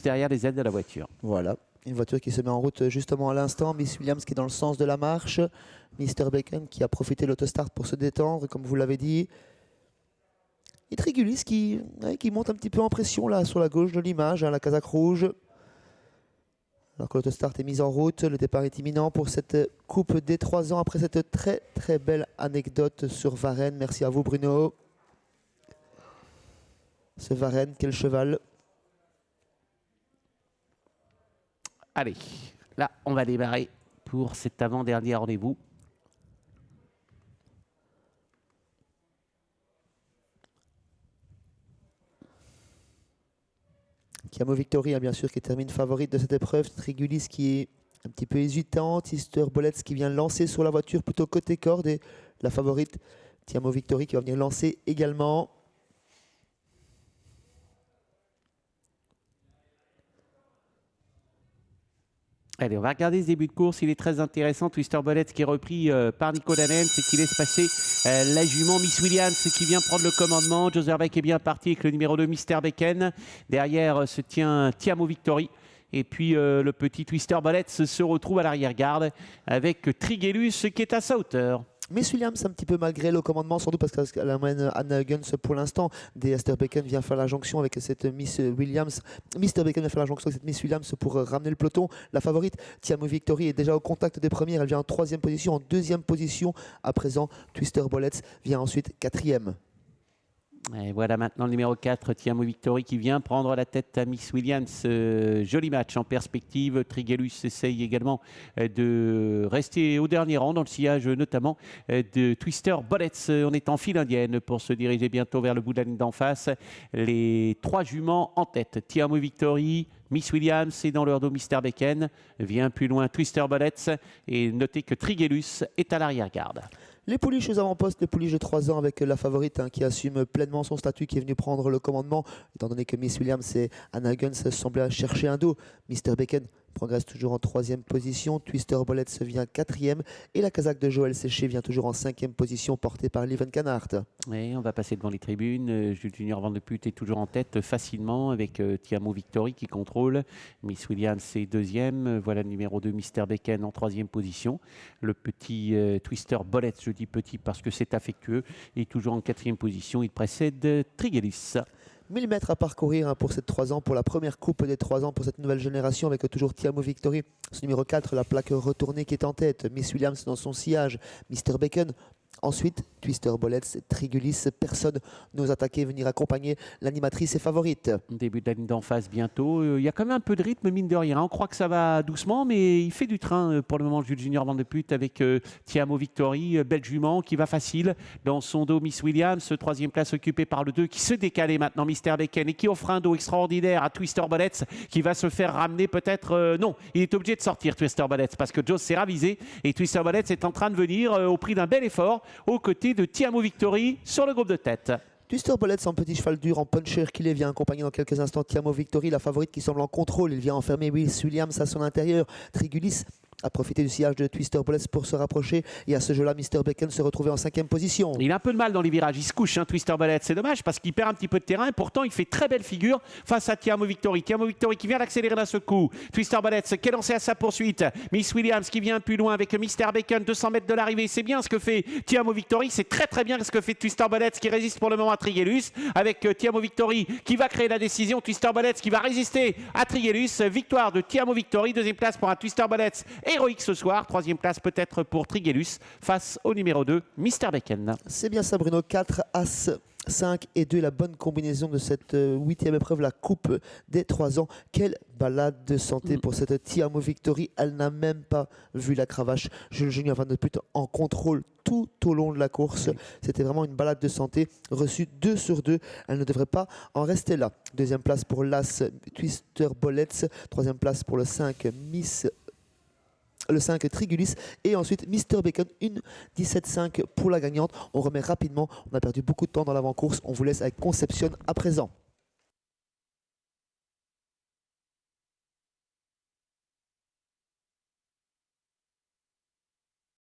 derrière les ailes de la voiture. Voilà, une voiture qui se met en route justement à l'instant. Miss Williams qui est dans le sens de la marche. Mr. Bacon qui a profité de l'autostart pour se détendre, comme vous l'avez dit. Et Trigulis qui monte un petit peu en pression là sur la gauche de l'image, hein, la casaque rouge. Alors que l'autostart est mise en route, le départ est imminent pour cette coupe des 3 ans après cette très très belle anecdote sur Varenne. Merci à vous Bruno. Ce Varenne, quel cheval! Allez, là, on va démarrer pour cet avant-dernier rendez-vous. Tiamo Victory, hein, bien sûr, qui termine favorite de cette épreuve. Trigulis qui est un petit peu hésitante. Sister Bolets qui vient lancer sur la voiture plutôt côté corde. Et la favorite, Tiamo Victory, qui va venir lancer également. Allez, on va regarder ce début de course. Il est très intéressant. Twister Bollet qui est repris par Nico Danens et qui laisse passer la jument Miss Williams qui vient prendre le commandement. Joserbeck est bien parti avec le numéro 2 Mr. Bacon. Derrière se tient Tiamo Victory. Et puis le petit Twister Bollet se retrouve à l'arrière-garde avec Triguelus qui est à sa hauteur. Miss Williams un petit peu malgré le commandement, sans doute parce qu'elle amène Anna Huggins pour l'instant. Esther Bacon vient faire la jonction avec cette Miss Williams. Mr. Bacon vient faire la jonction avec cette Miss Williams pour ramener le peloton. La favorite, Tiamo Victory, est déjà au contact des premières. Elle vient en 3e position, en 2e position. À présent, Twister Bolets vient ensuite 4e. Et voilà maintenant le numéro 4, Tiamo Victory, qui vient prendre la tête à Miss Williams. Joli match en perspective. Triguelus essaye également de rester au dernier rang, dans le sillage notamment de Twister Bolets. On est en file indienne pour se diriger bientôt vers le bout de la ligne d'en face. Les 3 juments en tête. Tiamo Victory, Miss Williams et dans leur dos Mr. Bacon. Vient plus loin Twister Bolets. Et notez que Triguelus est à l'arrière-garde. Les pouliches aux avant-postes, les pouliches de 3 ans avec la favorite, hein, qui assume pleinement son statut, qui est venue prendre le commandement. Étant donné que Miss Williams et Anna Huggins semblaient chercher un dos. Mr. Bacon progresse toujours en 3e position. Twister Bolets vient 4e. Et la casaque de Joël Séché vient toujours en 5e position, portée par Lieven Canart. Et on va passer devant les tribunes. Jules Junior Van de Put est toujours en tête facilement avec Tiamo Victory qui contrôle. Miss Williams est 2e. Voilà le numéro 2 Mr. Bacon en 3e position. Le petit Twister Bolets, je dis petit parce que c'est affectueux, est toujours en 4e position. Il précède Triguelis. 1000 mètres à parcourir, hein, pour cette 3 ans, pour la première coupe des 3 ans pour cette nouvelle génération avec toujours Tiamo Victory, ce numéro 4, la plaque retournée qui est en tête, Miss Williams dans son sillage, Mr. Bacon. Ensuite, Twister Bolets, Trigulis, personne n'ose attaquer, venir accompagner l'animatrice et favorite. Début de la ligne d'en face bientôt. Il y a quand même un peu de rythme, mine de rien. On croit que ça va doucement, mais il fait du train pour le moment, Jules Junior Van de Put avec Tiamo Victory, belle jument qui va facile. Dans son dos, Miss Williams, 3e place occupée par le 2 qui se décalait maintenant, Mr. Bacon, et qui offre un dos extraordinaire à Twister Bolets qui va se faire ramener peut-être. Non, il est obligé de sortir, Twister Bolets, parce que Joe s'est ravisé et Twister Bolets est en train de venir au prix d'un bel effort aux côtés de Tiamo Victory sur le groupe de tête. Twister Bolets en petit cheval dur, en puncher, qui les vient accompagner dans quelques instants Tiamo Victory, la favorite qui semble en contrôle. Il vient enfermer Miss Williams à son intérieur. Trigulis a profité du sillage de Twister Bolets pour se rapprocher. Et à ce jeu-là, Mr. Bacon se retrouvait en 5e position. Il a un peu de mal dans les virages. Il se couche, hein, Twister Bolets. C'est dommage parce qu'il perd un petit peu de terrain. Et pourtant, il fait très belle figure face à Tiamo Victory. Tiamo Victory qui vient d'accélérer d'un seul coup. Twister Bolets qui est lancé à sa poursuite. Miss Williams qui vient plus loin avec Mr. Bacon, 200 mètres de l'arrivée. C'est bien ce que fait Tiamo Victory. C'est très très bien ce que fait Twister Bolets qui résiste pour le moment à Triguelus. Avec Tiamo Victory qui va créer la décision. Twister Bolets qui va résister à Triguelus. Victoire de Tiamo Victory. 2e place pour un Twister Bolets héroïque ce soir. 3e place peut-être pour Triguelus face au numéro 2, Mr. Bacon. C'est bien ça Bruno, 4 As 5 et 2, la bonne combinaison de cette 8e épreuve, la coupe des 3 ans. Quelle balade de santé pour cette Tiamo Victory. Elle n'a même pas vu la cravache. Jules Junior Van de Put en contrôle tout au long de la course. C'était vraiment une balade de santé, reçue 2 sur 2. Elle ne devrait pas en rester là. 2e place pour l'As Twister Bolets. 3e place pour le 5 le 5 Trigulis et ensuite Mr. Bacon, une 17,5 pour la gagnante. On remet rapidement, on a perdu beaucoup de temps dans l'avant-course, on vous laisse avec Conception à présent.